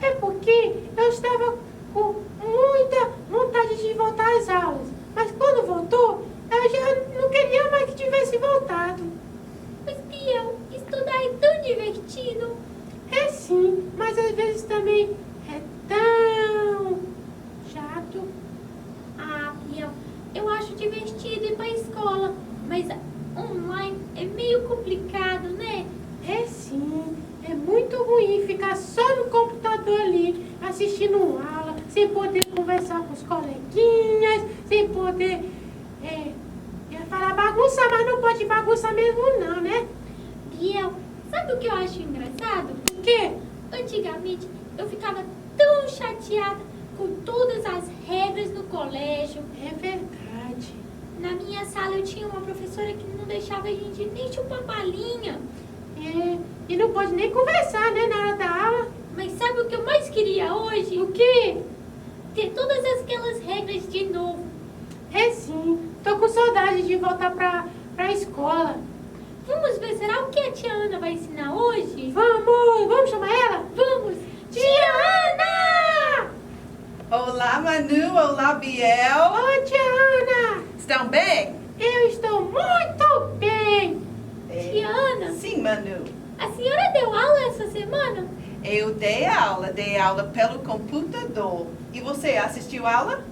É porque eu estava com muita vontade de voltar às aulas. Mas quando voltou, eu já não queria mais que tivesse voltado. Mas, Biel, estudar é tão divertido. É sim, mas às vezes também é tão chato. Ah, Biel, eu acho divertido ir pra escola, mas online é meio complicado, né? É sim, é muito ruim ficar só no computador ali, assistindo aula, sem poder conversar com os coleguinhas, sem poder, eu ia falar bagunçar, mas não pode bagunçar mesmo não, né? Biel, sabe o que eu acho engraçado? O quê? Antigamente eu ficava tão chateada com todas as regras no colégio. É verdade. Na minha sala eu tinha uma professora que não deixava a gente nem chupar balinha. E não pode nem conversar, né, na hora da aula. Mas sabe o que eu mais queria hoje? O quê? Ter todas aquelas regras de novo. É sim, tô com saudade de voltar pra escola. Vamos ver, será o que a tia Ana vai ensinar hoje? Vamos chamar ela? Vamos! Tia Ana! Olá, Manu. Olá, Biel. Oi, tia Ana! Estão bem? Eu estou muito bem! Tia Ana, Sim, Manu. a senhora deu aula essa semana? Eu dei aula pelo computador. E você assistiu a aula?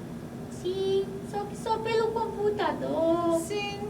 Sim, só que só pelo computador. Sim.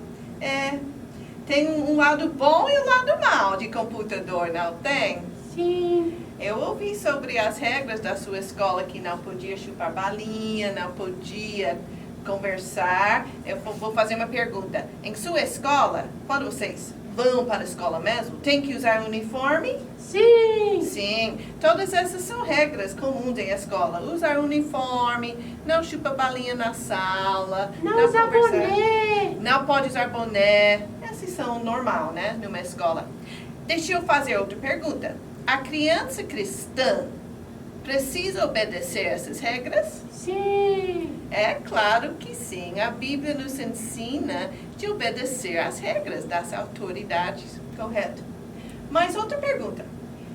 Tem um lado bom e um lado mau de computador, não tem? Sim. Eu ouvi sobre as regras da sua escola que não podia chupar balinha, não podia conversar. Eu vou fazer uma pergunta. Em sua escola, quando vocês vão para a escola mesmo, tem que usar uniforme? Sim! Sim, todas essas são regras comuns em escola. Usar uniforme, não chupa balinha na sala, Não usar conversar. boné! Não pode usar boné. Essas são normal, né, numa escola. Deixa eu fazer outra pergunta. A criança cristã precisa obedecer essas regras? Sim! É claro que sim. A Bíblia nos ensina de obedecer às regras das autoridades, correto? Mas outra pergunta.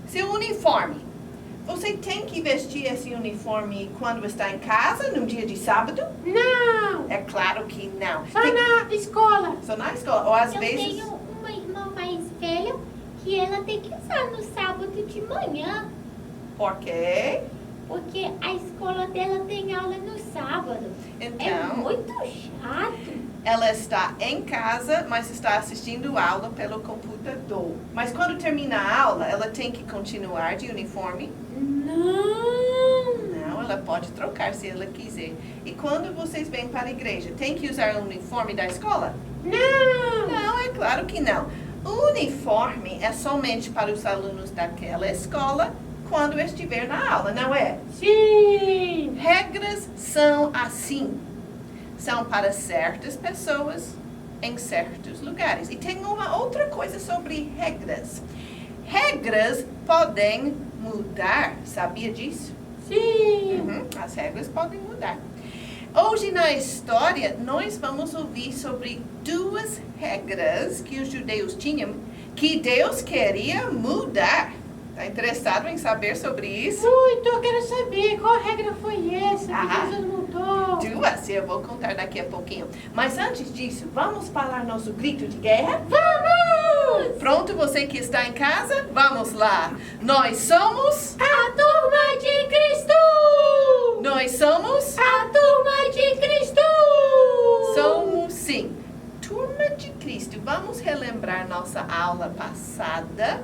Seu uniforme, você tem que vestir esse uniforme quando está em casa, num dia de sábado? Não! É claro que não. Só na escola! Só na escola, ou às Eu vezes... tenho uma irmã mais velha que ela tem que usar no sábado de manhã, Por quê? porque a escola dela tem aula no sábado. É Então, muito chato. ela está em casa, mas está assistindo aula pelo computador. Mas quando termina a aula, ela tem que continuar de uniforme? Não! Não, ela pode trocar se ela quiser. E quando vocês vêm para a igreja, tem que usar o uniforme da escola? Não! Não, é claro que não. O uniforme é somente para os alunos daquela escola quando estiver na aula, não é? Sim! Regras são assim. São para certas pessoas em certos lugares. E tem uma outra coisa sobre regras. Regras podem mudar, sabia disso? Sim! As regras podem mudar. Hoje na história, nós vamos ouvir sobre duas regras que os judeus tinham que Deus queria mudar. Está interessado em saber sobre isso? Muito, eu quero saber qual regra foi essa que Ah. Jesus mudou. Duas, eu vou contar daqui a pouquinho. Mas antes disso, vamos falar nosso grito de guerra? Vamos! Pronto, você que está em casa? Vamos lá! Nós somos... A turma de Cristo! Nós somos... A turma de Cristo! Somos sim. Turma de Cristo. Vamos relembrar nossa aula passada.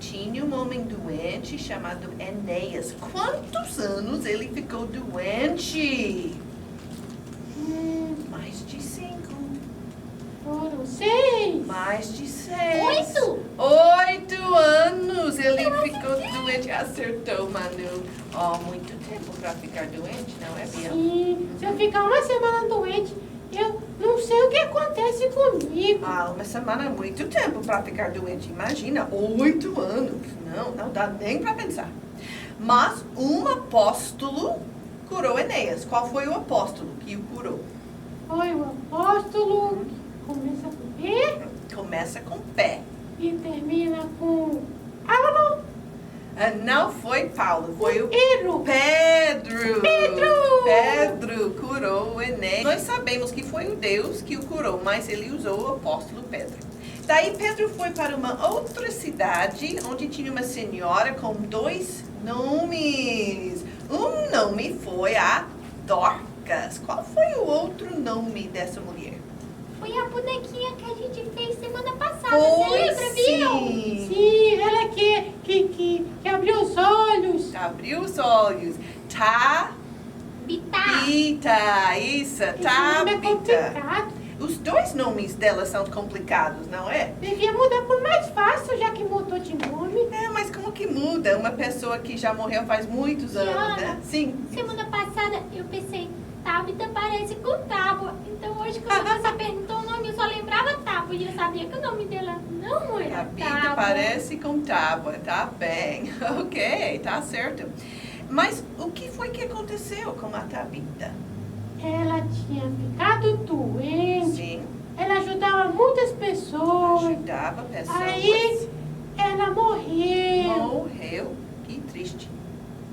Tinha um homem doente chamado Enéas. Quantos anos ele ficou doente? Mais de 5. Foram 6. Mais de 6. 8? 8 anos ele ficou doente. Acertou, Manu. Muito tempo para ficar doente, não é, Bia? Sim, se eu ficar uma semana doente, eu não sei o que acontece comigo. Uma semana é muito tempo para ficar doente. Imagina, 8 anos. Não dá nem para pensar. Mas um apóstolo curou Enéas. Qual foi o apóstolo que o curou? Foi o apóstolo que começa com P Começa com pé. e termina com Álamo. Não foi Paulo, foi o Pedro. Pedro. Pedro! Pedro curou o Enéas. Nós sabemos que foi o Deus que o curou, mas ele usou o apóstolo Pedro. Daí Pedro foi para uma outra cidade, onde tinha uma senhora com 2 nomes. Um nome foi a Dorcas. Qual foi o outro nome dessa mulher? Foi a bonequinha que a gente fez semana passada. Foi, Você lembra, viu? sim. Sim, ela que abriu os olhos. Abriu os olhos. Bitá. Tabita, isso, Esse nome é Tabita. complicado. Os 2 nomes dela são complicados, não é? Devia mudar por mais fácil, já que mudou de nome. Mas como que muda uma pessoa que já morreu faz muitos anos, né? Diana, Sim. Semana passada eu pensei, Tabita parece com Tábua. Então hoje quando você perguntou o nome, eu só lembrava Tábua. E eu sabia que o nome dela não era Tabita Tábua. parece com tábua, tá bem. Ok, tá certo. Mas o que foi que aconteceu com a Tabita? Ela tinha ficado doente. Sim, Ela ajudava muitas pessoas. ajudava pessoas. Aí ela morreu. Morreu, que triste.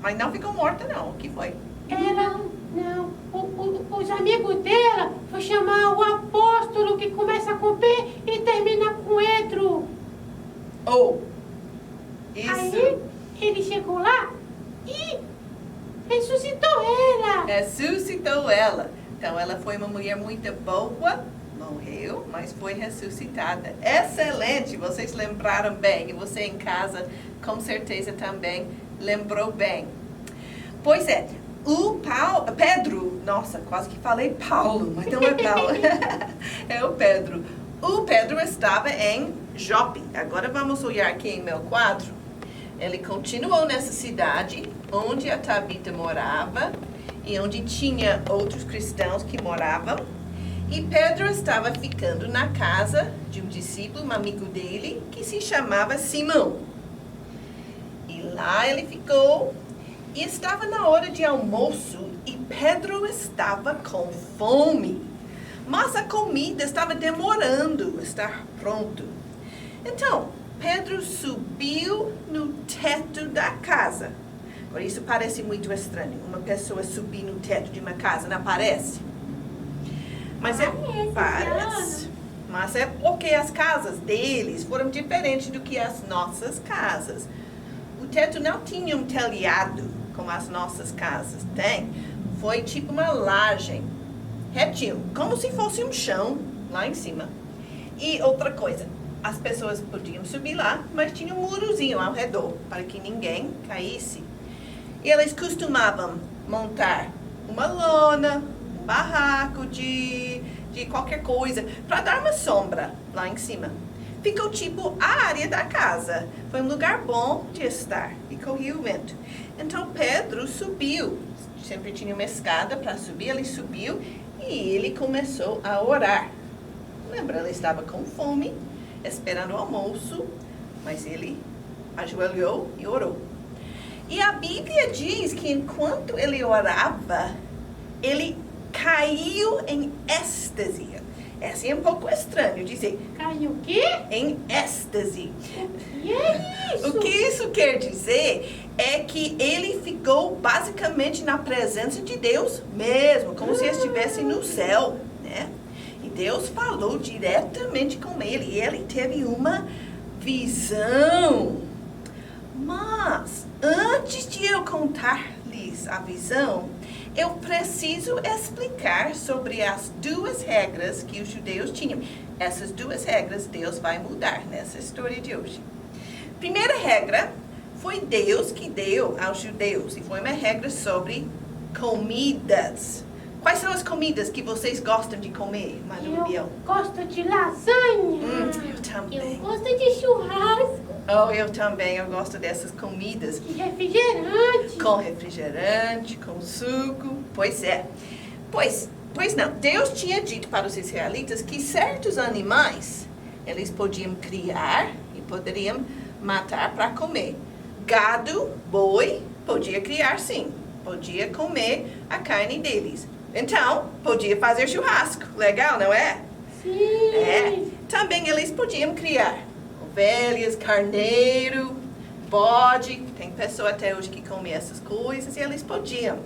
Mas não ficou morta não, o que foi? Ela, não, os amigos dela foi chamar o apóstolo que começa com P e termina com Edro. Isso. Aí ele chegou lá e ressuscitou ela. Ressuscitou ela. Então ela foi uma mulher muito boa, morreu, mas foi ressuscitada. Excelente, vocês lembraram bem. E você em casa, com certeza também lembrou bem. Pois é, Pedro, nossa, quase que falei Paulo, mas não é Paulo. É o Pedro. O Pedro estava em Jope. Agora vamos olhar aqui em meu quadro. Ele continuou nessa cidade onde a Tabita morava e onde tinha outros cristãos que moravam. E Pedro estava ficando na casa de um discípulo, um amigo dele, que se chamava Simão. E lá ele ficou e estava na hora de almoço e Pedro estava com fome. Mas a comida estava demorando a estar pronto. Então, Pedro subiu no teto da casa. Por isso parece muito estranho. Uma pessoa subir no teto de uma casa, não parece? Mas parece. Mas é porque as casas deles foram diferentes do que as nossas casas. O teto não tinha um telhado como as nossas casas tem. Foi tipo uma laje, retinho, como se fosse um chão lá em cima. E outra coisa, as pessoas podiam subir lá, mas tinha um murozinho ao redor para que ninguém caísse. E eles costumavam montar uma lona, um barraco de qualquer coisa, para dar uma sombra lá em cima. Ficou tipo a área da casa. Foi um lugar bom de estar e corria o vento. Então Pedro subiu. Sempre tinha uma escada para subir. Ele subiu e ele começou a orar. Lembra, ele estava com fome, esperando o almoço, mas ele ajoelhou e orou. E a Bíblia diz que enquanto ele orava, ele caiu em êxtase. É assim um pouco estranho dizer. Caiu o quê? Em êxtase. E é isso? O que isso quer dizer é que ele ficou basicamente na presença de Deus mesmo, como se estivesse no céu, né? E Deus falou diretamente com ele e ele teve uma visão. Mas antes de eu contar-lhes a visão, eu preciso explicar sobre as 2 regras que os judeus tinham. Essas 2 regras Deus vai mudar nessa história de hoje. Primeira regra foi Deus que deu aos judeus e foi uma regra sobre comidas. Quais são as comidas que vocês gostam de comer, Manu e Eu gosto de lasanha. eu também. Eu gosto de churrasco. Oh, eu também. Eu gosto dessas comidas. De refrigerante. Com refrigerante, com suco. Pois é. Pois não. Deus tinha dito para os israelitas que certos animais eles podiam criar e poderiam matar para comer. Gado, boi, podia criar sim. Podia comer a carne deles. Então, podia fazer churrasco. Legal, não é? Sim. É. Também eles podiam criar ovelhas, carneiro, bode. Tem pessoa até hoje que come essas coisas e eles podiam.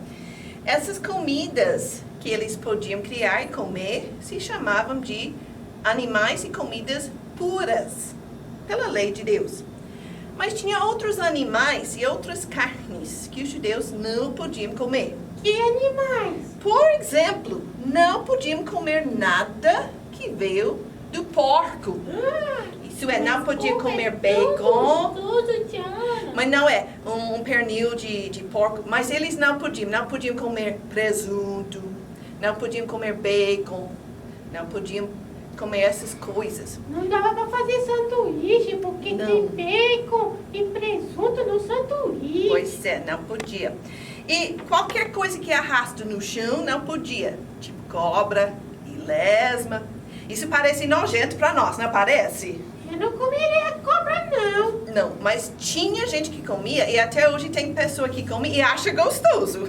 Essas comidas que eles podiam criar e comer se chamavam de animais e comidas puras, pela lei de Deus. Mas tinha outros animais e outras carnes que os judeus não podiam comer. Que animais? Por exemplo, não podiam comer nada que veio do porco. Isso é, não podia comer bacon. Tudo, Tiana. Mas não é um pernil de porco. Mas eles não podiam comer presunto, não podiam comer bacon, não podiam comer essas coisas. Não dava pra fazer sanduíche, porque Não. tem bacon e presunto no sanduíche. Pois é, não podia. E qualquer coisa que arrasta no chão não podia. Tipo cobra e lesma. Isso parece nojento pra nós, não parece? Eu não comeria cobra, não. Não, mas tinha gente que comia e até hoje tem pessoa que come e acha gostoso.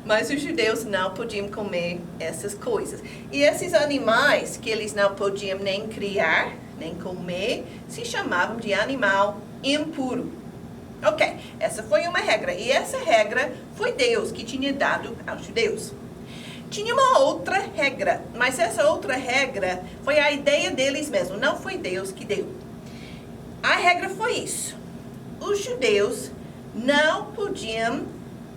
Mas os judeus não podiam comer essas coisas. E esses animais que eles não podiam nem criar, nem comer, se chamavam de animal impuro. Ok, essa foi uma regra. E essa regra foi Deus que tinha dado aos judeus. Tinha uma outra regra, mas essa outra regra foi a ideia deles mesmos, não foi Deus que deu. A regra foi isso. Os judeus não podiam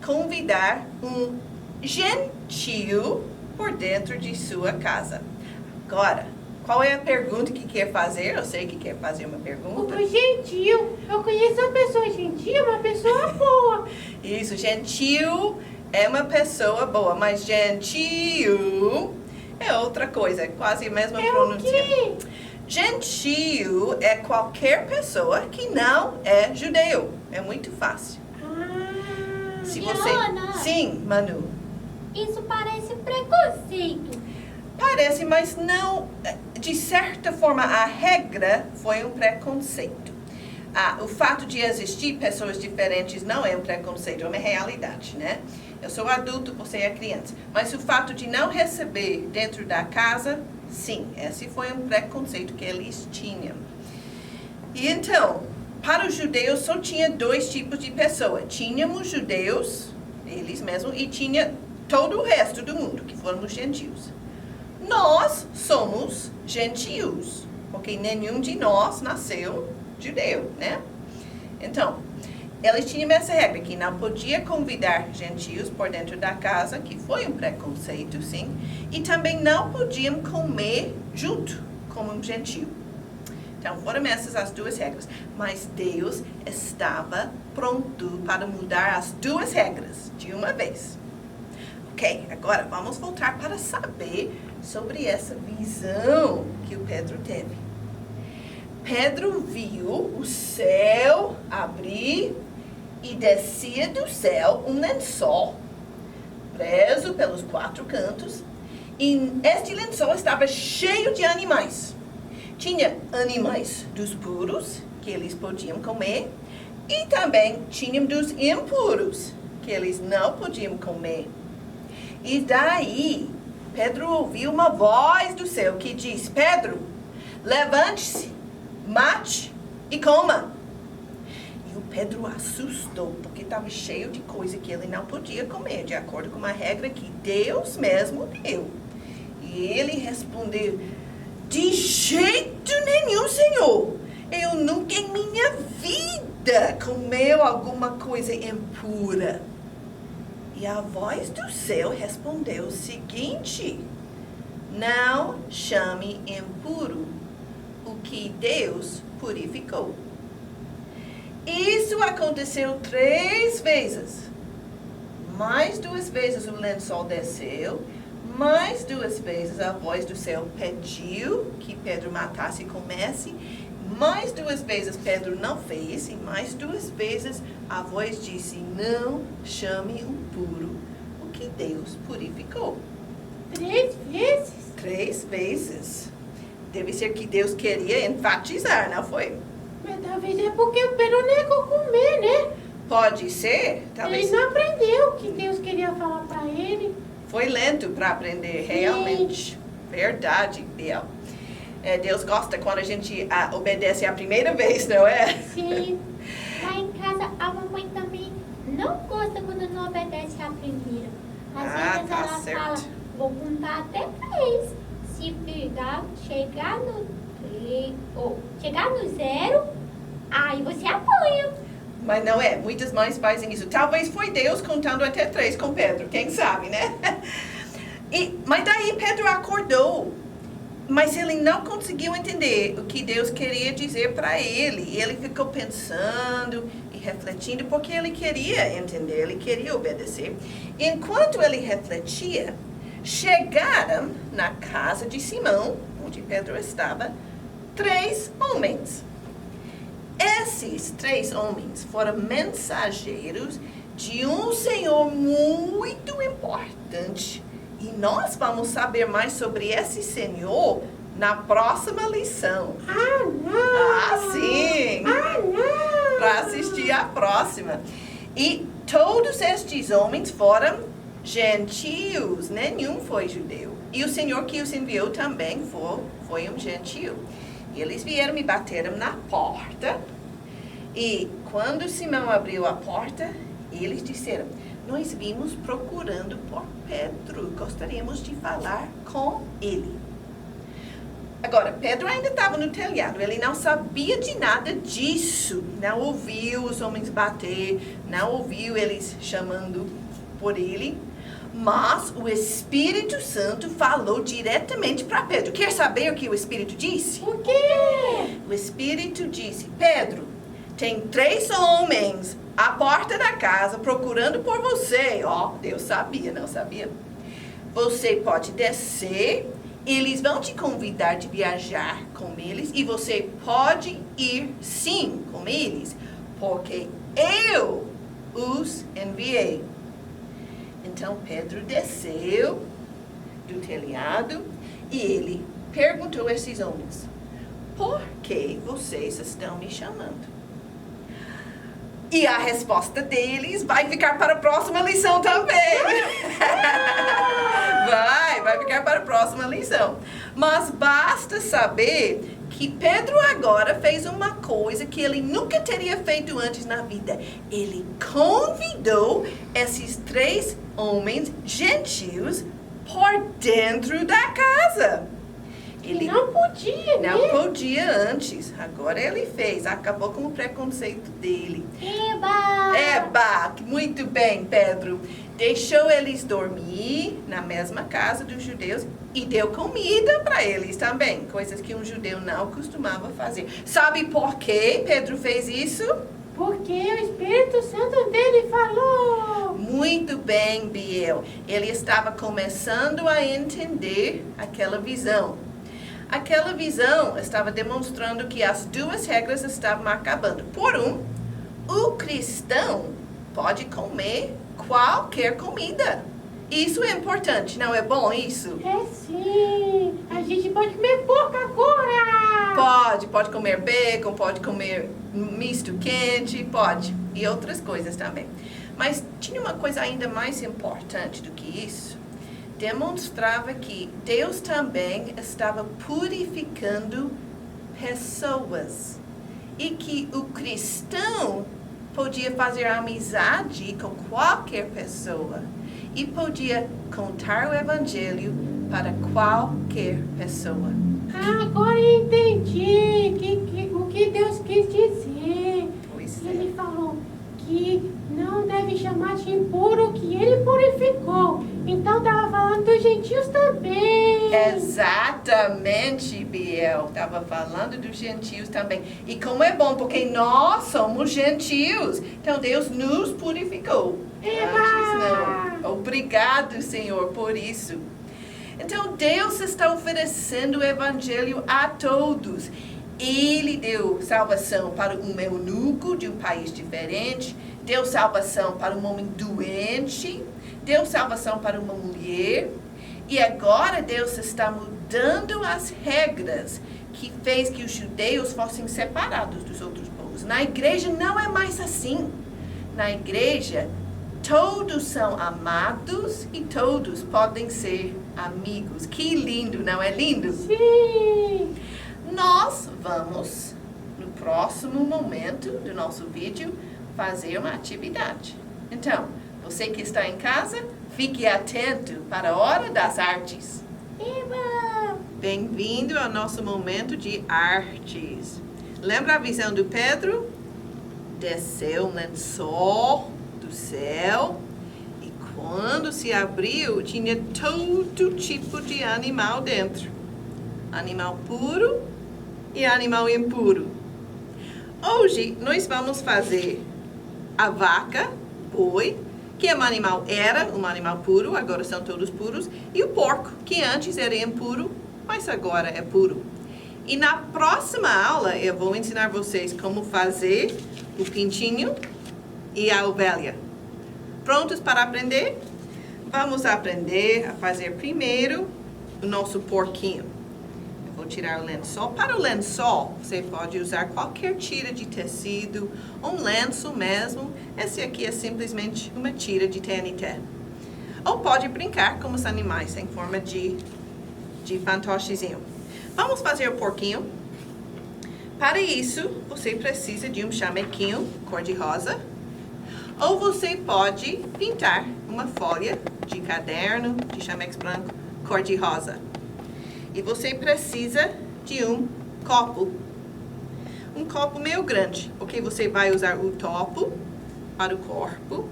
convidar um gentio por dentro de sua casa. Agora, qual é a pergunta que quer fazer? Eu sei que quer fazer uma pergunta. O gentil. Eu conheço uma pessoa gentil, uma pessoa boa. Isso, gentil é uma pessoa boa, mas gentio é outra coisa, é quase a mesma É o pronúncia. quê? Gentio é qualquer pessoa que não é judeu. É muito fácil. Ah, Se Diana. Sim, Manu. Isso parece preconceito. Parece, mas não. De certa forma, a regra foi um preconceito. O fato de existir pessoas diferentes não é um preconceito, é uma realidade, né? Eu sou adulto, você é criança. Mas o fato de não receber dentro da casa, sim, esse foi um preconceito que eles tinham. E então, para os judeus só tinha dois tipos de pessoa. Tínhamos judeus, eles mesmos, e tinha todo o resto do mundo, que foram os gentios. Nós somos gentios, porque nenhum de nós nasceu judeu, né? Então, eles tinham essa regra, que não podia convidar gentios por dentro da casa, que foi um preconceito, sim. E também não podiam comer junto como um gentio. Então, foram essas as duas regras. Mas Deus estava pronto para mudar as duas regras de uma vez. Ok, agora vamos voltar para saber sobre essa visão que o Pedro teve. Pedro viu o céu abrir e descia do céu um lençol preso pelos quatro cantos. E este lençol estava cheio de animais. Tinha animais dos puros, que eles podiam comer, e também tinha dos impuros, que eles não podiam comer. E daí, Pedro ouviu uma voz do céu que diz: Pedro, levante-se, mate e coma. E o Pedro assustou, porque estava cheio de coisa que ele não podia comer, de acordo com uma regra que Deus mesmo deu. E ele respondeu: de jeito nenhum, Senhor. Eu nunca em minha vida comeu alguma coisa impura. E a voz do céu respondeu o seguinte: não chame impuro o que Deus purificou. Isso aconteceu 3 vezes. Mais 2 vezes o lençol desceu. Mais 2 vezes a voz do céu pediu que Pedro matasse e comesse. Mais 2 vezes Pedro não fez. E mais 2 vezes a voz disse: não chame impuro o que Deus purificou. 3 vezes? 3 vezes. Deve ser que Deus queria enfatizar, não foi? Mas talvez é porque o Pedro negou comer, né? Pode ser, talvez. Ele não aprendeu o que Deus queria falar pra ele. Foi lento para aprender, Sim. realmente. Verdade, Biel. Deus gosta quando a gente obedece a primeira vez, não é? Sim. Lá em gosta quando não obedece a primeira. Às Ah, vezes tá ela certo. fala, vou contar até 3. Se chegar no 3, ou chegar no 0, aí você apanha. Mas não é, muitas mães fazem isso. Talvez foi Deus contando até 3 com Pedro, quem sabe, né? Mas daí Pedro acordou, mas ele não conseguiu entender o que Deus queria dizer para ele. Ele ficou pensando e refletindo, porque ele queria entender, ele queria obedecer. Enquanto ele refletia, chegaram na casa de Simão, onde Pedro estava, 3 homens. Esses 3 homens foram mensageiros de um Senhor muito importante. E nós vamos saber mais sobre esse Senhor na próxima lição. Ah, não! Ah, sim! Ah, não! Para assistir a próxima. E todos estes homens foram gentios, nenhum foi judeu. E o Senhor que os enviou também foi um gentio. Eles vieram e bateram na porta. E quando Simão abriu a porta, eles disseram: nós vimos procurando por Pedro. Gostaríamos de falar com ele. Agora, Pedro ainda estava no telhado. Ele não sabia de nada disso. Não ouviu os homens bater. Não ouviu eles chamando por ele. Mas o Espírito Santo falou diretamente para Pedro. Quer saber o que o Espírito disse? O quê? O Espírito disse: Pedro, tem 3 homens à porta da casa procurando por você. Ó, Deus sabia, não sabia? Você pode descer, eles vão te convidar de viajar com eles e você pode ir sim com eles, porque eu os enviei. Então Pedro desceu do telhado e ele perguntou a esses homens: por que vocês estão me chamando? E a resposta deles vai ficar para a próxima lição também. Vai ficar para a próxima lição. Mas basta saber que Pedro agora fez uma coisa que ele nunca teria feito antes na vida. Ele convidou esses 3 homens gentios por dentro da casa. Ele Não podia, né? não podia antes. Agora ele fez. Acabou com o preconceito dele. Eba! Muito bem, Pedro. Deixou eles dormir na mesma casa dos judeus e deu comida para eles também. Coisas que um judeu não costumava fazer. Sabe por que Pedro fez isso? Porque o Espírito Santo dele falou. Muito bem, Biel. Ele estava começando a entender aquela visão. Aquela visão estava demonstrando que as 2 regras estavam acabando. Por o cristão pode comer qualquer comida. Isso é importante, não é bom isso? É sim. A gente pode comer porco agora. Pode comer bacon, pode comer misto quente, pode. E outras coisas também. Mas tinha uma coisa ainda mais importante do que isso. Demonstrava que Deus também estava purificando pessoas. E que o cristão podia fazer amizade com qualquer pessoa. E podia contar o evangelho para qualquer pessoa. Agora eu entendi o que Deus quis dizer. Pois é. Ele falou que não deve chamar de impuro o que ele purificou. Então estava falando dos gentios também. Exatamente, Biel. Estava falando dos gentios também. E como é bom, porque nós somos gentios. Então Deus nos purificou. Antes não. Obrigado, Senhor, por isso. Então Deus está oferecendo o evangelho a todos. Ele deu salvação para um eunuco de um país diferente. Deu salvação para um homem doente. Deu salvação para uma mulher. E agora Deus está mudando as regras que fez que os judeus fossem separados dos outros povos. Na igreja não é mais assim. Na igreja, todos são amados e todos podem ser amigos. Que lindo, não é lindo? Sim. Nós vamos, no próximo momento do nosso vídeo, fazer uma atividade. Então, Você que está em casa, fique atento para a hora das artes. Eba! Bem-vindo ao nosso momento de artes. Lembra a visão do Pedro? Desceu um lençol do céu e quando se abriu, tinha todo tipo de animal dentro. Animal puro e animal impuro. Hoje nós vamos fazer a vaca, boi, que é era um animal puro, agora são todos puros, e o porco, que antes era impuro, mas agora é puro. E na próxima aula eu vou ensinar vocês como fazer o pintinho e a ovelha. Prontos para aprender? Vamos aprender a fazer primeiro o nosso porquinho. Eu vou tirar o lençol. Para o lençol, você pode usar qualquer tira de tecido, um lenço mesmo. Esse aqui é simplesmente uma tira de TNT. Ou pode brincar com os animais em forma de fantochezinho. Vamos fazer o porquinho. Para isso, você precisa de um chamequinho cor-de-rosa. Ou você pode pintar uma folha de caderno de chamex branco cor-de-rosa. E você precisa de um copo. Um copo meio grande, porque você vai usar o topo para o corpo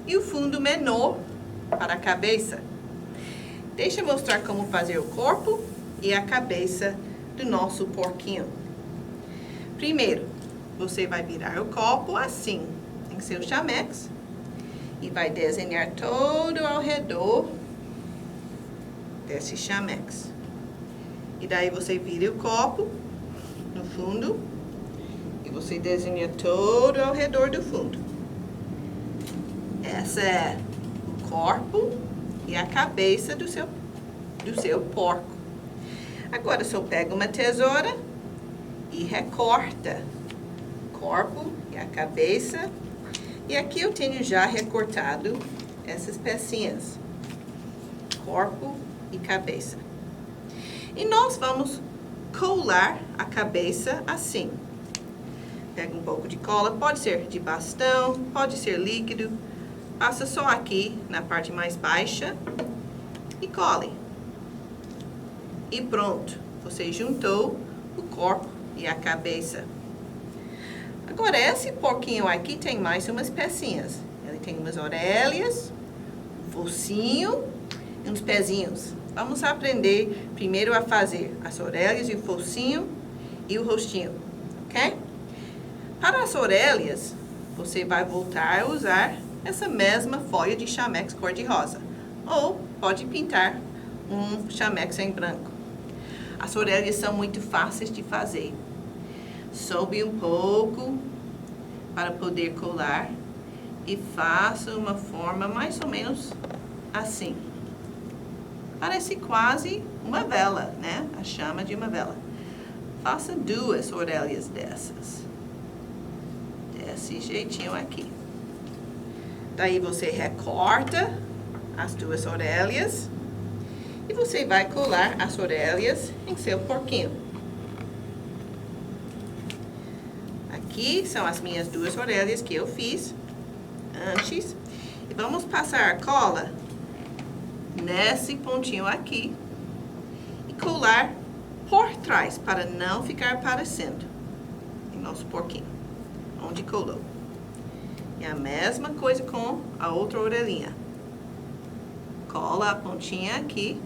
e o fundo menor para a cabeça. Deixa eu mostrar como fazer o corpo e a cabeça do nosso porquinho. Primeiro, você vai virar o copo assim, em seu chamex, e vai desenhar todo ao redor desse chamex. E daí você vira o copo no fundo e você desenha todo ao redor do fundo. Essa é o corpo e a cabeça do seu porco. Agora só pega uma tesoura e recorta o corpo e a cabeça. E aqui eu tenho já recortado essas pecinhas, corpo e cabeça. E nós vamos colar a cabeça assim. Pega um pouco de cola, pode ser de bastão, pode ser líquido. Passa só aqui na parte mais baixa e cole. E pronto, você juntou o corpo e a cabeça. Agora, esse porquinho aqui tem mais umas pecinhas. Ele tem umas orelhas, um focinho e uns pezinhos. Vamos aprender primeiro a fazer as orelhas e o focinho e o rostinho, ok? Para as orelhas, você vai voltar a usar essa mesma folha de chamex cor-de-rosa. Ou pode pintar um chamex em branco. As orelhas são muito fáceis de fazer. Sobe um pouco para poder colar e faça uma forma mais ou menos assim. Parece quase uma vela, né? A chama de uma vela. Faça 2 orelhas dessas. Desse jeitinho aqui. Daí você recorta as 2 orelhas e você vai colar as orelhas em seu porquinho. Aqui são as minhas 2 orelhas que eu fiz antes. E vamos passar a cola nesse pontinho aqui e colar por trás para não ficar aparecendo em nosso porquinho, onde colou. E a mesma coisa com a outra orelhinha. Cola a pontinha aqui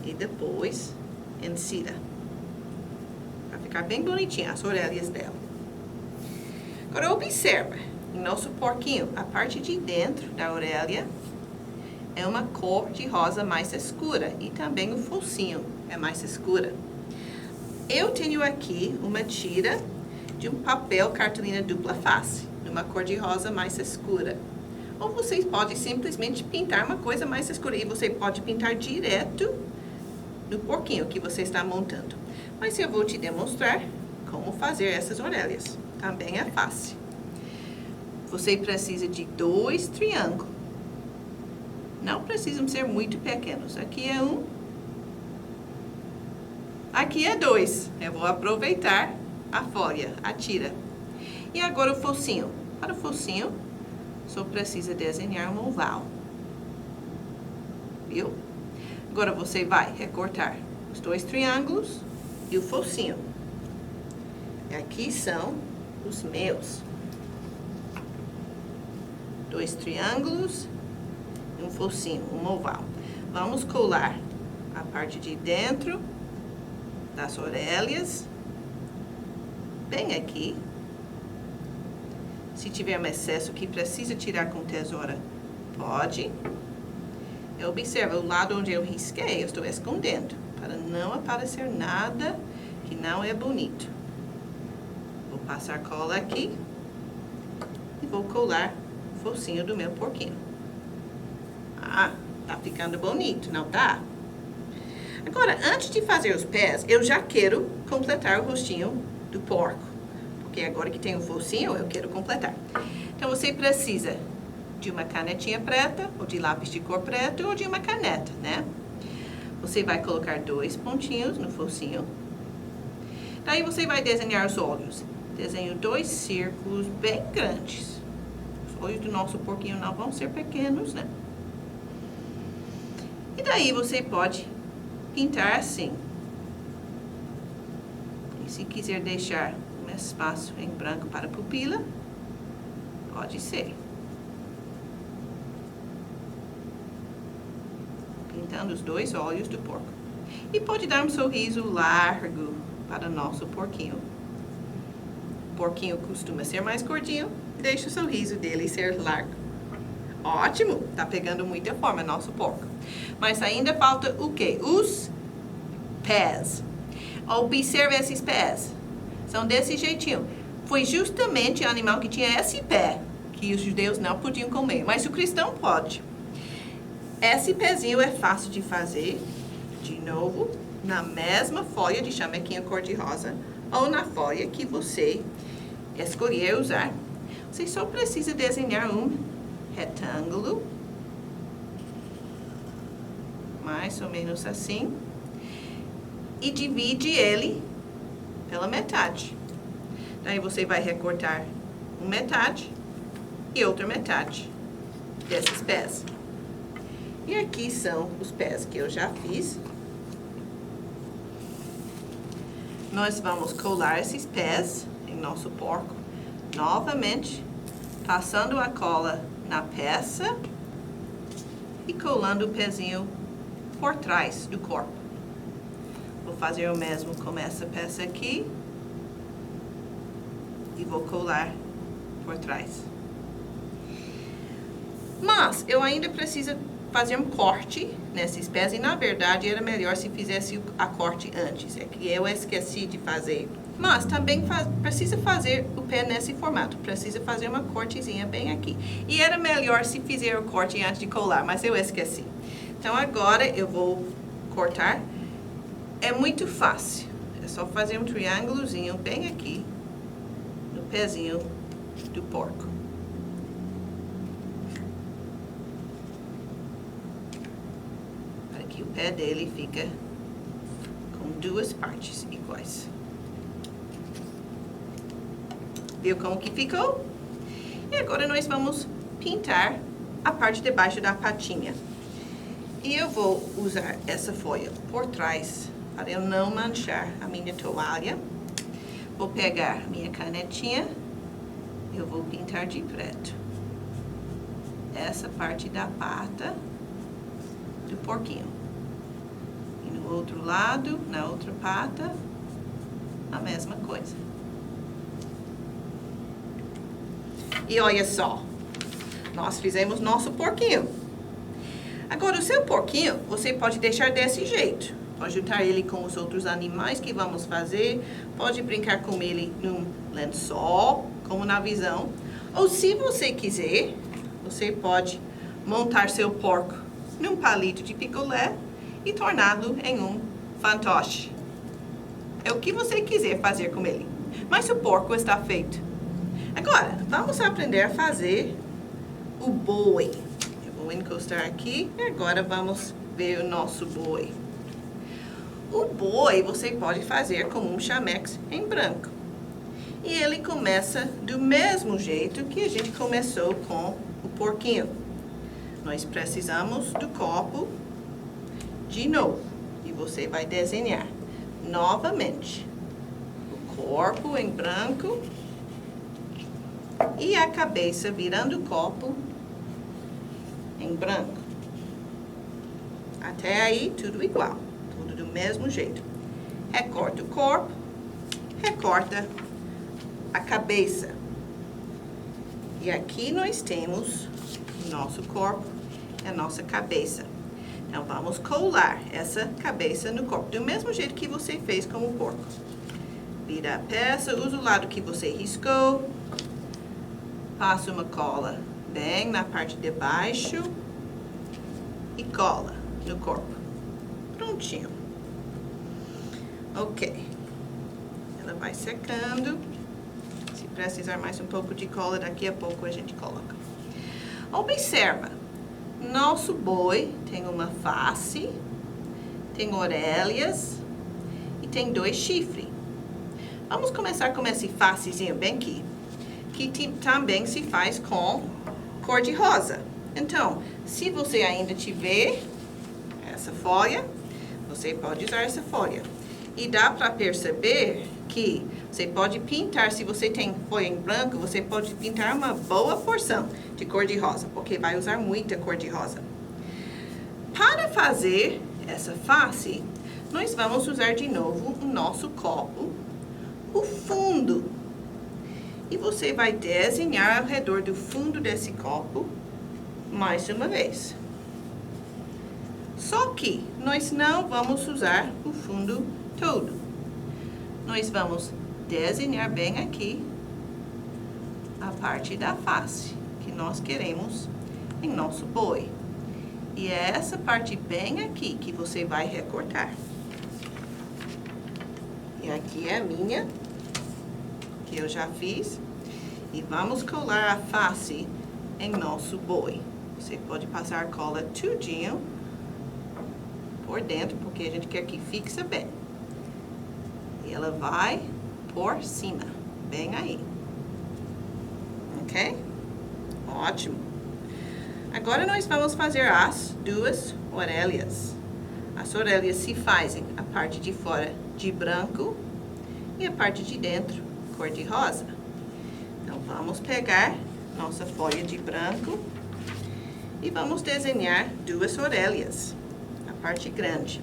e depois ensira. Para ficar bem bonitinha as orelhas dela. Agora observa, em nosso porquinho, a parte de dentro da orelha é uma cor de rosa mais escura e também o focinho é mais escura. Eu tenho aqui uma tira de um papel cartolina dupla face, numa cor de rosa mais escura. Ou vocês podem simplesmente pintar uma coisa mais escura e você pode pintar direto no porquinho que você está montando. Mas eu vou te demonstrar como fazer essas orelhas. Também é fácil. Você precisa de 2 triângulos. Não precisam ser muito pequenos. Aqui é 1. Aqui é 2. Eu vou aproveitar a folha, a tira. E agora o focinho. Para o focinho, só precisa desenhar um oval. Viu? Agora você vai recortar os 2 triângulos e o focinho. Aqui são os meus. 2 triângulos e um focinho, um oval. Vamos colar a parte de dentro das orelhas, bem aqui. Se tiver um excesso que precisa tirar com tesoura, pode. Observa o lado onde eu risquei, eu estou escondendo, para não aparecer nada que não é bonito. Vou passar cola aqui e vou colar o focinho do meu porquinho. Ah, tá ficando bonito, não tá? Agora, antes de fazer os pés, eu já quero completar o rostinho do porco. Porque agora que tem o focinho, eu quero completar. Então, você precisa de uma canetinha preta, ou de lápis de cor preto, ou de uma caneta, né? Você vai colocar 2 pontinhos no focinho. Daí, você vai desenhar os olhos. Desenho 2 círculos bem grandes. Os olhos do nosso porquinho não vão ser pequenos, né? E daí, você pode pintar assim. E se quiser deixar um espaço em branco para a pupila, pode ser. Pintando os 2 olhos do porco. E pode dar um sorriso largo para o nosso porquinho. O porquinho costuma ser mais gordinho, deixa o sorriso dele ser largo. Ótimo! Tá pegando muita forma nosso porco. Mas ainda falta o quê? Os pés. Observe esses pés. São desse jeitinho. Foi justamente o animal que tinha esse pé que os judeus não podiam comer, mas o cristão pode. Esse pezinho é fácil de fazer, de novo, na mesma folha de chamequinho cor-de-rosa ou na folha que você escolher usar. Você só precisa desenhar um retângulo, mais ou menos assim, e divide ele pela metade. Daí você vai recortar uma metade e outra metade desses pés. E aqui são os pés que eu já fiz. Nós vamos colar esses pés em nosso porco novamente, passando a cola na peça e colando o pezinho por trás do corpo. Vou fazer o mesmo com essa peça aqui e vou colar por trás. Mas eu ainda preciso fazer um corte nesses pés e, na verdade, era melhor se fizesse a corte antes. É que eu esqueci de fazer. Mas também precisa fazer o pé nesse formato. Precisa fazer uma cortezinha bem aqui. E era melhor se fizer o corte antes de colar, mas eu esqueci. Então, agora eu vou cortar. É muito fácil. É só fazer um triângulozinho bem aqui no pezinho do porco. O pé dele fica com 2 partes iguais. Viu como que ficou? E agora nós vamos pintar a parte de baixo da patinha. E eu vou usar essa folha por trás para eu não manchar a minha toalha. Vou pegar a minha canetinha, eu vou pintar de preto essa parte da pata do porquinho. E no outro lado, na outra pata, a mesma coisa. E olha só, nós fizemos nosso porquinho. Agora, o seu porquinho, você pode deixar desse jeito. Pode juntar ele com os outros animais que vamos fazer. Pode brincar com ele num lençol, como na visão. Ou se você quiser, você pode montar seu porco num palito de picolé e torná-lo em um fantoche. É o que você quiser fazer com ele. Mas o porco está feito. Agora, vamos aprender a fazer o boi. Eu vou encostar aqui e agora vamos ver o nosso boi. O boi você pode fazer com um chamex em branco. E ele começa do mesmo jeito que a gente começou com o porquinho. Nós precisamos do copo de novo. E você vai desenhar novamente o corpo em branco e a cabeça virando o copo em branco. Até aí, tudo igual, tudo do mesmo jeito. Recorta o corpo, recorta a cabeça. E aqui nós temos o nosso corpo e a nossa cabeça. Então, vamos colar essa cabeça no corpo, do mesmo jeito que você fez com o porco. Vira a peça, usa o lado que você riscou, passa uma cola bem na parte de baixo e cola no corpo. Prontinho. Ok. Ela vai secando. Se precisar mais um pouco de cola, daqui a pouco a gente coloca. Observa. Nosso boi tem uma face, tem orelhas e tem 2 chifres. Vamos começar com esse facezinho bem aqui, que também se faz com cor de rosa. Então, se você ainda tiver essa folha, você pode usar essa folha. E dá para perceber que você pode pintar, se você tem folha em branco, você pode pintar uma boa porção de cor de rosa, porque vai usar muita cor de rosa. Para fazer essa face, nós vamos usar de novo o nosso copo, o fundo. E você vai desenhar ao redor do fundo desse copo mais uma vez. Só que nós não vamos usar o fundo todo. Nós vamos desenhar bem aqui a parte da face que nós queremos em nosso boi. E é essa parte bem aqui que você vai recortar. E aqui é a minha, que eu já fiz. E vamos colar a face em nosso boi. Você pode passar cola tudinho por dentro, porque a gente quer que fixe bem. E ela vai por cima, bem aí. Ok? Ótimo. Agora nós vamos fazer as 2 orelhas. As orelhas se fazem a parte de fora de branco e a parte de dentro cor de rosa. Então, vamos pegar nossa folha de branco e vamos desenhar 2 orelhas, a parte grande.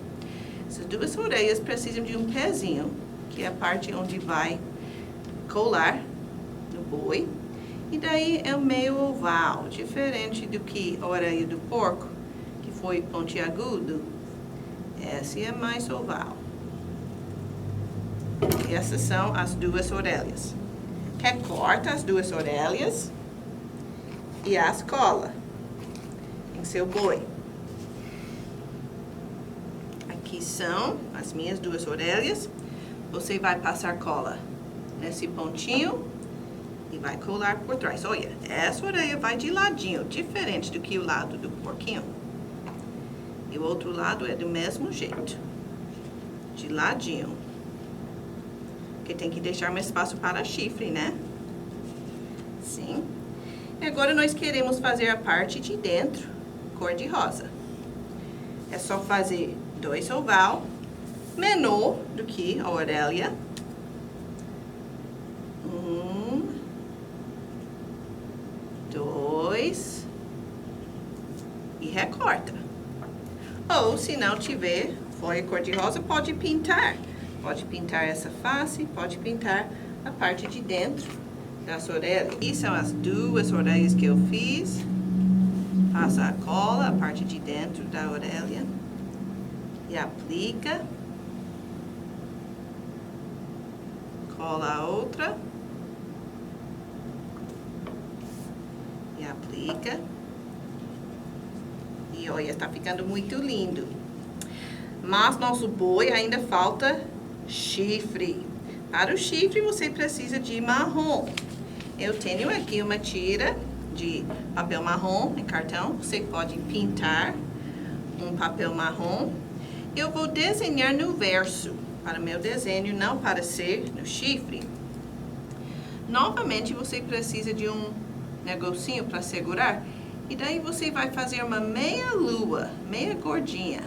Essas 2 orelhas precisam de um pezinho, que é a parte onde vai colar no boi. E daí é meio oval, diferente do que a orelha do porco, que foi pontiagudo. Essa é mais oval. E essas são as 2 orelhas. Recorta as 2 orelhas e as cola em seu boi. Aqui são as minhas 2 orelhas. Você vai passar cola nesse pontinho e vai colar por trás. Olha, essa orelha vai de ladinho, diferente do que o lado do porquinho. E o outro lado é do mesmo jeito, de ladinho. Porque tem que deixar um espaço para chifre, né? Sim. E agora nós queremos fazer a parte de dentro, cor de rosa. É só fazer 2 oval, menor do que a orelha. 1, 2 e recorta. Ou, se não tiver folha cor de rosa, pode pintar. Pode pintar essa face, pode pintar a parte de dentro das orelhas. E são as 2 orelhas que eu fiz. Passa a cola, a parte de dentro da orelha. E aplica. Cola a outra. E aplica. E olha, está ficando muito lindo. Mas nosso boi ainda falta chifre. Para o chifre, você precisa de marrom. Eu tenho aqui uma tira de papel marrom em cartão. Você pode pintar um papel marrom. Eu vou desenhar no verso, para meu desenho não parecer no chifre. Novamente, você precisa de um negocinho para segurar. E daí você vai fazer uma meia lua, meia gordinha,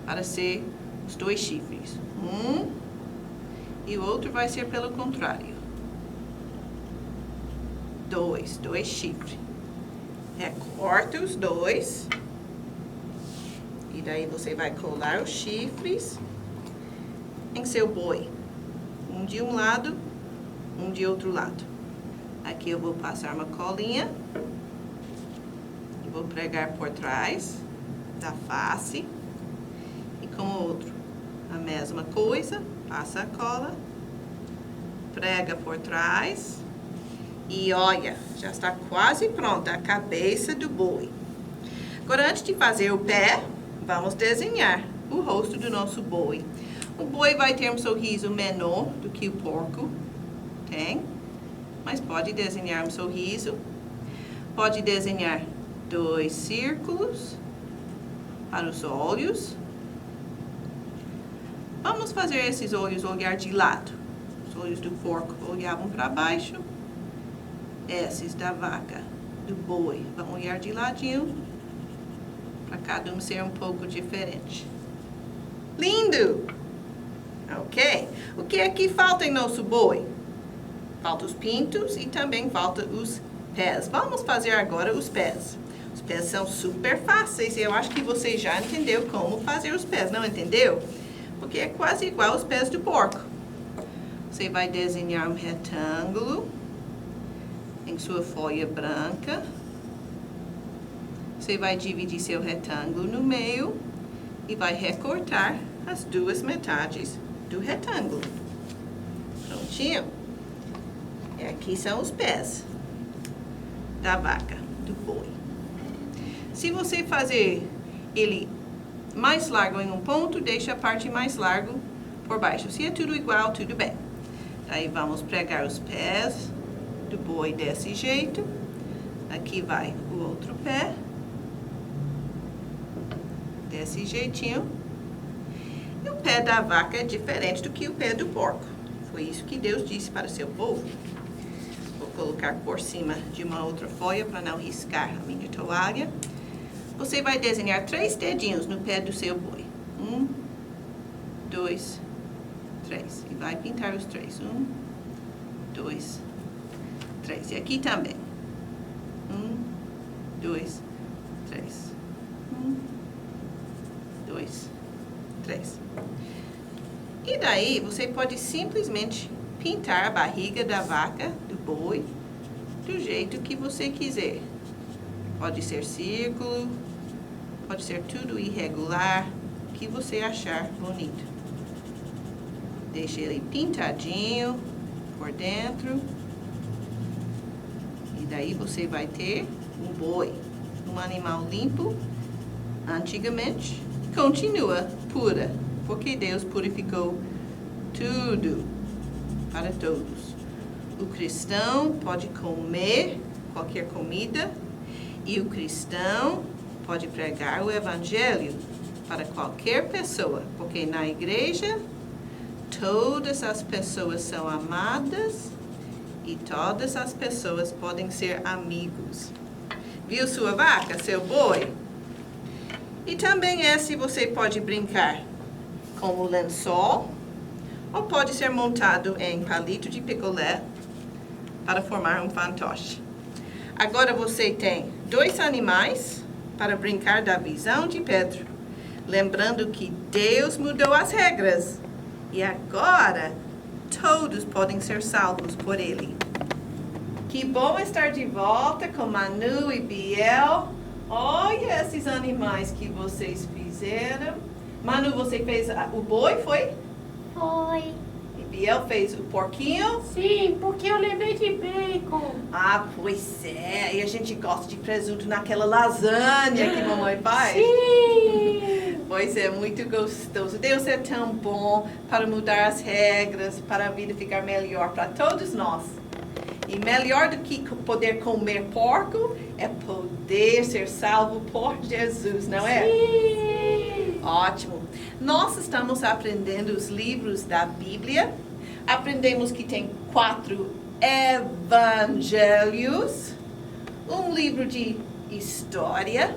para ser os 2 chifres. E o outro vai ser pelo contrário. 2 chifres. Recorta os 2. E daí você vai colar os chifres em seu boi. Um de um lado, um de outro lado. Aqui eu vou passar uma colinha. E vou pregar por trás da face. E com o outro, a mesma coisa. Passa a cola. Prega por trás. E olha, já está quase pronta a cabeça do boi. Agora, antes de fazer o pé, vamos desenhar o rosto do nosso boi. O boi vai ter um sorriso menor do que o porco tem, mas pode desenhar um sorriso. Pode desenhar 2 círculos para os olhos. Vamos fazer esses olhos olhar de lado. Os olhos do porco olhavam para baixo. Esses da vaca, do boi, vão olhar de ladinho, para cada um ser um pouco diferente. Lindo! Ok. O que é que falta em nosso boi? Falta os pintos e também falta os pés. Vamos fazer agora os pés. Os pés são super fáceis e eu acho que você já entendeu como fazer os pés, não entendeu? Porque é quase igual aos pés do porco. Você vai desenhar um retângulo em sua folha branca. Você vai dividir seu retângulo no meio e vai recortar as 2 metades do retângulo. Prontinho? E aqui são os pés da vaca, do boi. Se você fazer ele mais largo em um ponto, deixa a parte mais larga por baixo. Se é tudo igual, tudo bem. Aí vamos pregar os pés do boi desse jeito. Aqui vai o outro pé. Desse jeitinho. E o pé da vaca é diferente do que o pé do porco. Foi isso que Deus disse para o seu povo. Vou colocar por cima de uma outra folha para não riscar a minha toalha. Você vai desenhar 3 dedinhos no pé do seu boi. 1, 2, 3. E vai pintar os 3. 1, 2, 3. E aqui também. 1, 2, 3. 1, 2, 3. E daí você pode simplesmente pintar a barriga da vaca, do boi, do jeito que você quiser. Pode ser círculo, pode ser tudo irregular, o que você achar bonito. Deixa ele pintadinho por dentro. E daí você vai ter um boi, um animal limpo, antigamente, continua pura, porque Deus purificou tudo para todos. O cristão pode comer qualquer comida e o cristão pode pregar o evangelho para qualquer pessoa, porque na igreja todas as pessoas são amadas e todas as pessoas podem ser amigos. Viu sua vaca, seu boi? E também esse você pode brincar com o lençol ou pode ser montado em palito de picolé para formar um fantoche. Agora você tem 2 animais para brincar da visão de Pedro. Lembrando que Deus mudou as regras. E agora todos podem ser salvos por Ele. Que bom estar de volta com Manu e Biel. Olha esses animais que vocês fizeram. Manu, você fez o boi, foi? Foi. E Biel fez o porquinho? Sim, porque eu lembrei de bacon. Ah, pois é. E a gente gosta de presunto naquela lasanha que mamãe faz. Sim! Pois é, muito gostoso. Deus é tão bom para mudar as regras, para a vida ficar melhor para todos nós. E melhor do que poder comer porco é poder ser salvo por Jesus, não é? Sim! Ótimo. Nós estamos aprendendo os livros da Bíblia. Aprendemos que tem 4 evangelhos. Um livro de história,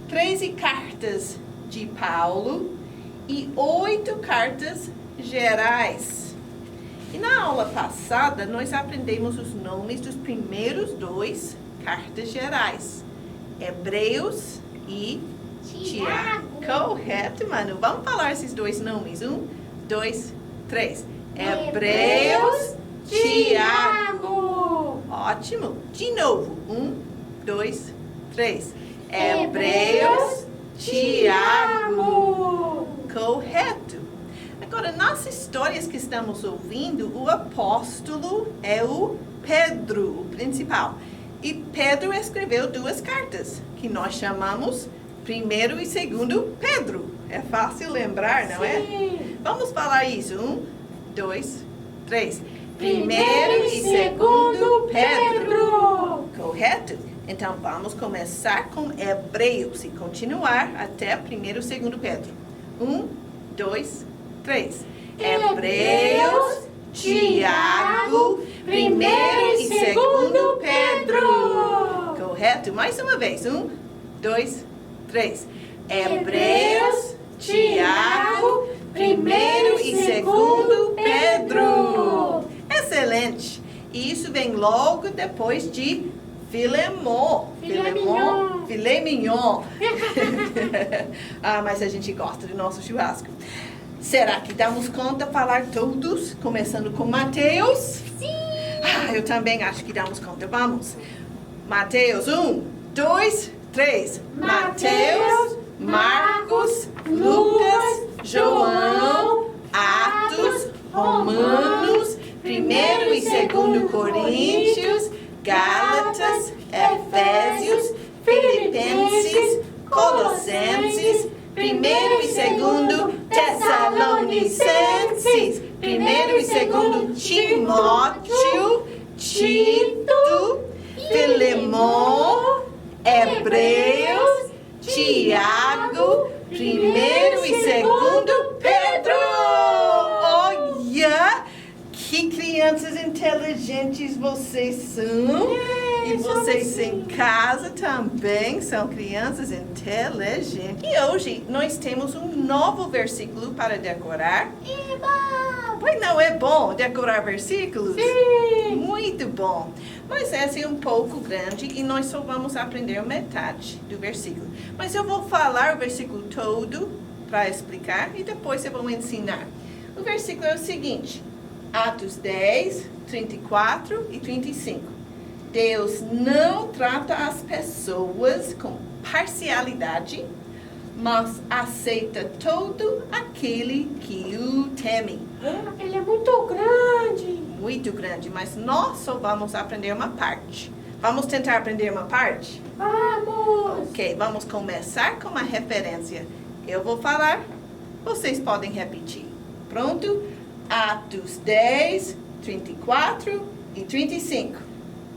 13 cartas de Paulo e 8 cartas gerais. E na aula passada, nós aprendemos os nomes dos primeiros 2 cartas gerais. Hebreus e Tiago. Correto, Manu. Vamos falar esses 2 nomes. 1, 2, 3. Hebreus, Tiago. Ótimo. De novo. 1, 2, 3. Hebreus, Tiago. Correto. Agora, nas histórias que estamos ouvindo, o apóstolo é o Pedro, o principal. E Pedro escreveu 2 cartas, que nós chamamos 1º e 2º Pedro. É fácil lembrar, não é? Sim. Vamos falar isso. 1, 2, 3. 1º e 2º Pedro. Correto? Então, vamos começar com Hebreus e continuar até 1º e 2º Pedro. 1, 2, 3. Hebreus, Tiago, 1º e 2º Pedro. Correto? Mais uma vez. 1, 2, 3. Hebreus, Tiago, 1º e 2º Pedro. Excelente. E isso vem logo depois de Filemon. Filé mignon. Filé mignon. Ah, mas a gente gosta do nosso churrasco. Será que damos conta de falar todos, começando com Mateus? Sim! Ah, eu também acho que damos conta. Vamos. Mateus, 1, 2, 3. Mateus, Marcos, Lucas, João, Atos, Romanos, 1º e 2º Coríntios, Gálatas, Efésios, Filipenses, Colossenses, 1º e 2º Tessalonicenses, 1º e 2º Timóteo, Tito, Filemon, Hebreus, Tiago, 1º e 2º Pedro. Olha, que crianças inteligentes vocês são. E vocês em casa também são crianças inteligentes. E hoje nós temos um novo versículo para decorar. Eba! Pois não é bom decorar versículos? Sim. Muito bom. Mas esse é um pouco grande e nós só vamos aprender metade do versículo. Mas eu vou falar o versículo todo para explicar e depois eu vou ensinar. O versículo é o seguinte: Atos 10, 34 e 35. Deus não trata as pessoas com parcialidade, mas aceita todo aquele que o teme. Ele é muito grande. Muito grande, mas nós só vamos aprender uma parte. Vamos tentar aprender uma parte? Vamos. Ok, vamos começar com uma referência. Eu vou falar, vocês podem repetir. Pronto? Atos 10, 34 e 35.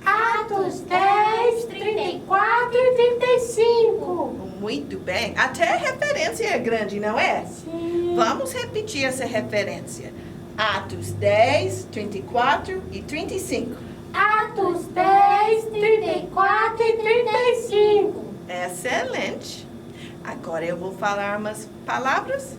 Atos 10, 34 e 35. Muito bem. Até a referência é grande, não é? Sim. Vamos repetir essa referência. Atos 10, 34 e 35. Atos 10, 34 e 35. Excelente. Agora eu vou falar umas palavras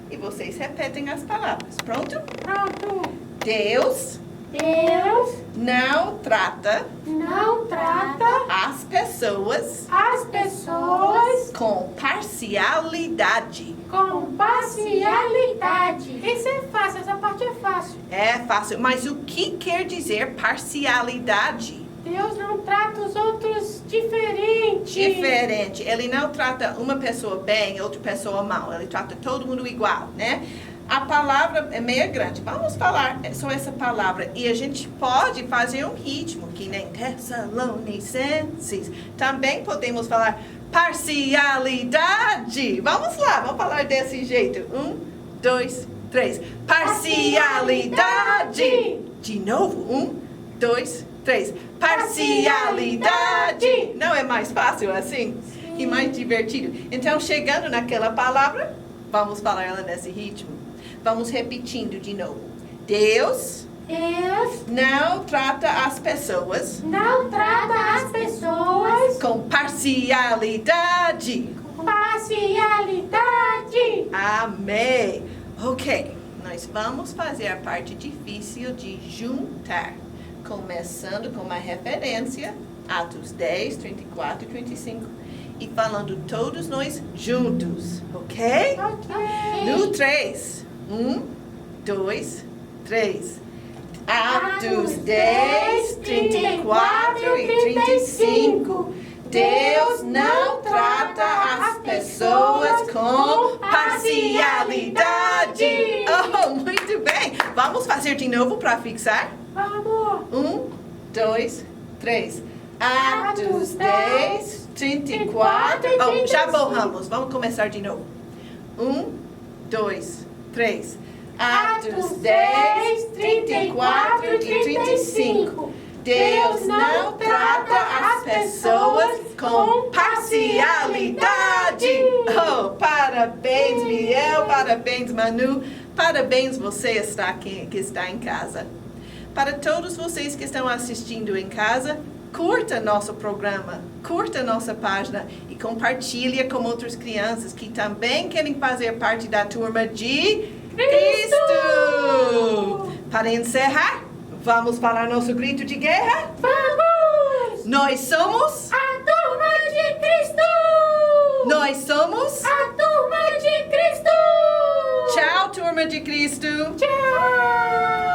e vocês repetem as palavras. Pronto? Pronto. Deus Deus não trata não trata as pessoas as pessoas com parcialidade. com parcialidade. Isso é fácil, essa parte é fácil. É fácil, mas o que quer dizer parcialidade? Deus não trata os outros diferente. Diferente. Ele não trata uma pessoa bem, outra pessoa mal. Ele trata todo mundo igual, né? A palavra é meio grande. Vamos falar só essa palavra. E a gente pode fazer um ritmo, que nem Tessalonicenses. Também podemos falar parcialidade. Vamos lá, vamos falar desse jeito. 1, 2, 3. Parcialidade. De novo. 1, 2, 3. Parcialidade. Não é mais fácil assim? Sim. E mais divertido. Então, chegando naquela palavra, vamos falar ela nesse ritmo. Vamos repetindo de novo. Deus Deus não trata as pessoas não trata as pessoas com parcialidade. com parcialidade. Amém. Ok, nós vamos fazer a parte difícil de juntar. Começando com uma referência, Atos 10, 34 e 35. E falando todos nós juntos, ok? Ok. No 3. 1, 2, 3. Atos 10, 34 e 35. Deus não trata as pessoas com parcialidade. Oh, muito bem. Vamos fazer de novo para fixar? Vamos. 1, 2, 3. Atos 10, 34. Oh, já borramos. Vamos começar de novo. 1, 2, 3. Atos 10, 34 e 35. Deus não trata as pessoas com parcialidade. Oh, parabéns, Miel. Parabéns, Manu. Parabéns você que está em casa. Para todos vocês que estão assistindo em casa, curta nosso programa, curta nossa página e compartilhe com outras crianças que também querem fazer parte da turma de Cristo! Para encerrar, vamos falar nosso grito de guerra? Vamos. Nós somos A turma de Cristo. Nós somos A turma de Cristo. Tchau, turma de Cristo! Tchau.